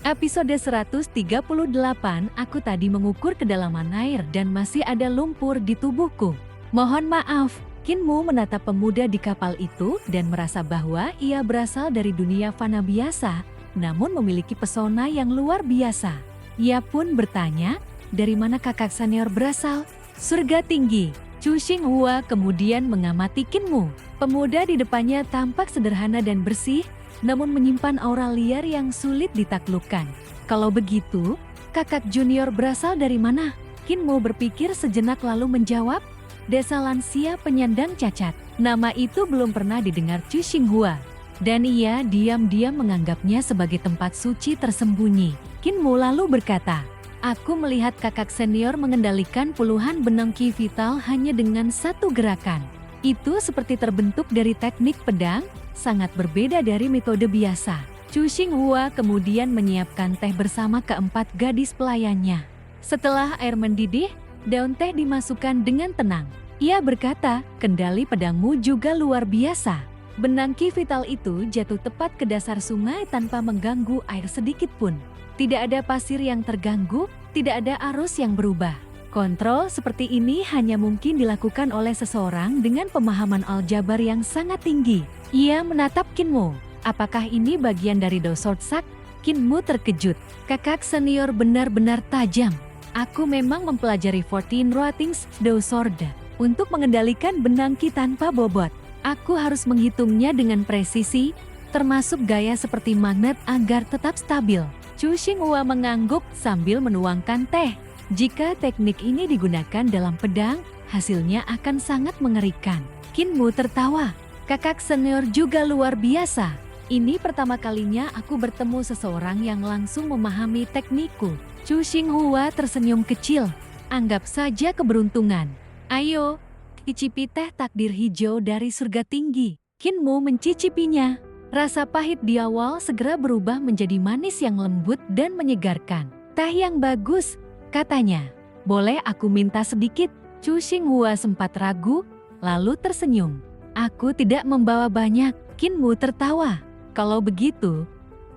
Episode 138, aku tadi mengukur kedalaman air dan masih ada lumpur di tubuhku. Mohon maaf, Kinmu menatap pemuda di kapal itu dan merasa bahwa ia berasal dari dunia fana biasa, namun memiliki pesona yang luar biasa. Ia pun bertanya, dari mana kakak senior berasal? Surga tinggi. Chu Xinghua kemudian mengamati Kinmu. Pemuda di depannya tampak sederhana dan bersih, namun menyimpan aura liar yang sulit ditaklukkan. Kalau begitu, kakak junior berasal dari mana? Kinmu berpikir sejenak lalu menjawab, desa lansia penyandang cacat. Nama itu belum pernah didengar Chu Xinghua, dan ia diam-diam menganggapnya sebagai tempat suci tersembunyi. Kinmu lalu berkata, aku melihat kakak senior mengendalikan puluhan benang ki vital hanya dengan satu gerakan. Itu seperti terbentuk dari teknik pedang, sangat berbeda dari metode biasa. Chu Xinghua kemudian menyiapkan teh bersama keempat gadis pelayannya. Setelah air mendidih, daun teh dimasukkan dengan tenang. Ia berkata, kendali pedangmu juga luar biasa. Benang ki vital itu jatuh tepat ke dasar sungai tanpa mengganggu air sedikit pun. Tidak ada pasir yang terganggu, tidak ada arus yang berubah. Kontrol seperti ini hanya mungkin dilakukan oleh seseorang dengan pemahaman aljabar yang sangat tinggi. Ia menatap Kinmu. Apakah ini bagian dari Do Sword Sak? Kinmu terkejut. Kakak senior benar-benar tajam. Aku memang mempelajari 14 Roatings Do Sword untuk mengendalikan benang ki tanpa bobot. Aku harus menghitungnya dengan presisi, termasuk gaya seperti magnet agar tetap stabil. Chu Xinghua mengangguk sambil menuangkan teh. Jika teknik ini digunakan dalam pedang, hasilnya akan sangat mengerikan. Kinmu tertawa. Kakak senior juga luar biasa. Ini pertama kalinya aku bertemu seseorang yang langsung memahami teknikku. Chu Xinghua tersenyum kecil. Anggap saja keberuntungan. Ayo, cicipi teh takdir hijau dari surga tinggi. Kinmu mencicipinya. Rasa pahit di awal segera berubah menjadi manis yang lembut dan menyegarkan. Teh yang bagus, katanya. Boleh aku minta sedikit? Chu Xinghua sempat ragu, lalu tersenyum. Aku tidak membawa banyak. Kinmu tertawa. Kalau begitu,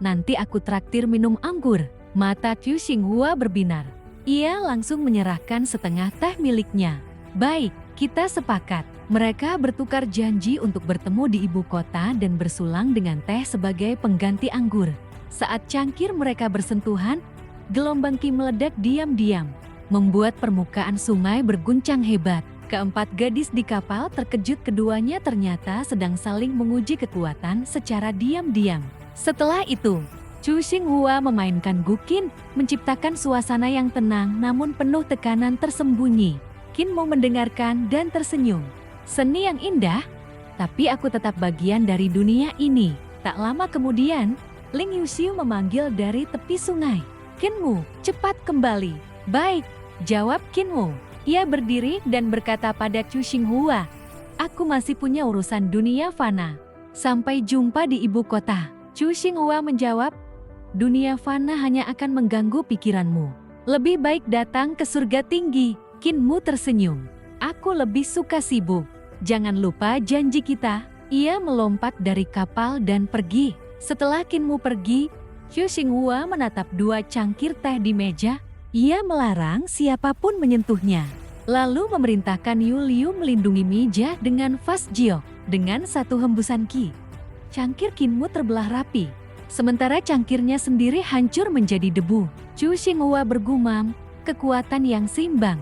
nanti aku traktir minum anggur. Mata Chu Xinghua berbinar. Ia langsung menyerahkan setengah teh miliknya. Baik, kita sepakat. Mereka bertukar janji untuk bertemu di ibu kota dan bersulang dengan teh sebagai pengganti anggur. Saat cangkir mereka bersentuhan, gelombang ki meledak diam-diam, membuat permukaan sungai berguncang hebat. Keempat gadis di kapal terkejut keduanya ternyata sedang saling menguji kekuatan secara diam-diam. Setelah itu, Chu Xinghua memainkan gukin, menciptakan suasana yang tenang namun penuh tekanan tersembunyi. Kinmu mendengarkan dan tersenyum. Seni yang indah, tapi aku tetap bagian dari dunia ini. Tak lama kemudian, Ling Yuxiu memanggil dari tepi sungai. Kinmu, cepat kembali. Baik, jawab Kinmu. Ia berdiri dan berkata pada Chu Xinghua, aku masih punya urusan dunia fana. Sampai jumpa di ibu kota. Chu Xinghua menjawab, dunia fana hanya akan mengganggu pikiranmu. Lebih baik datang ke surga tinggi. Kinmu tersenyum. Aku lebih suka sibuk. Jangan lupa janji kita. Ia melompat dari kapal dan pergi. Setelah Kinmu pergi, Chu Xinghua menatap dua cangkir teh di meja. Ia melarang siapapun menyentuhnya. Lalu memerintahkan Yu Liu melindungi meja dengan fast geok. Dengan satu hembusan ki, cangkir Kinmu terbelah rapi. Sementara cangkirnya sendiri hancur menjadi debu. Chu Xinghua bergumam, kekuatan yang seimbang.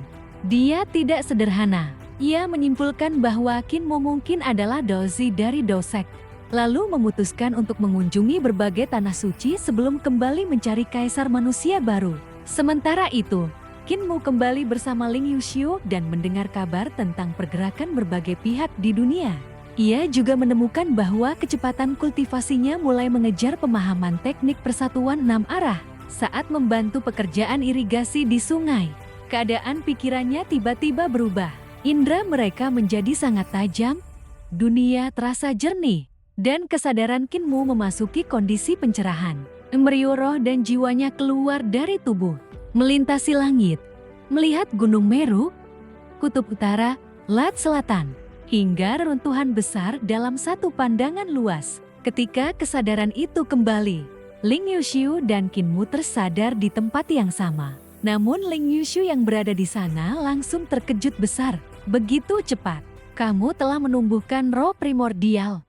Dia tidak sederhana. Ia menyimpulkan bahwa Kinmu mungkin adalah dozi dari Dosek. Lalu memutuskan untuk mengunjungi berbagai tanah suci sebelum kembali mencari kaisar manusia baru. Sementara itu, Kinmu kembali bersama Ling Yuxiu dan mendengar kabar tentang pergerakan berbagai pihak di dunia. Ia juga menemukan bahwa kecepatan kultivasinya mulai mengejar pemahaman teknik persatuan 6 arah. Saat membantu pekerjaan irigasi di sungai, keadaan pikirannya tiba-tiba berubah. Indra mereka menjadi sangat tajam, dunia terasa jernih, dan kesadaran Kinmu memasuki kondisi pencerahan. Embrio roh dan jiwanya keluar dari tubuh, melintasi langit, melihat Gunung Meru, Kutub Utara, Lat Selatan, hingga reruntuhan besar dalam satu pandangan luas. Ketika kesadaran itu kembali, Ling Yushu dan Qin Mu tersadar di tempat yang sama. Namun Ling Yushu yang berada di sana langsung terkejut besar. Begitu cepat, kamu telah menumbuhkan roh primordial.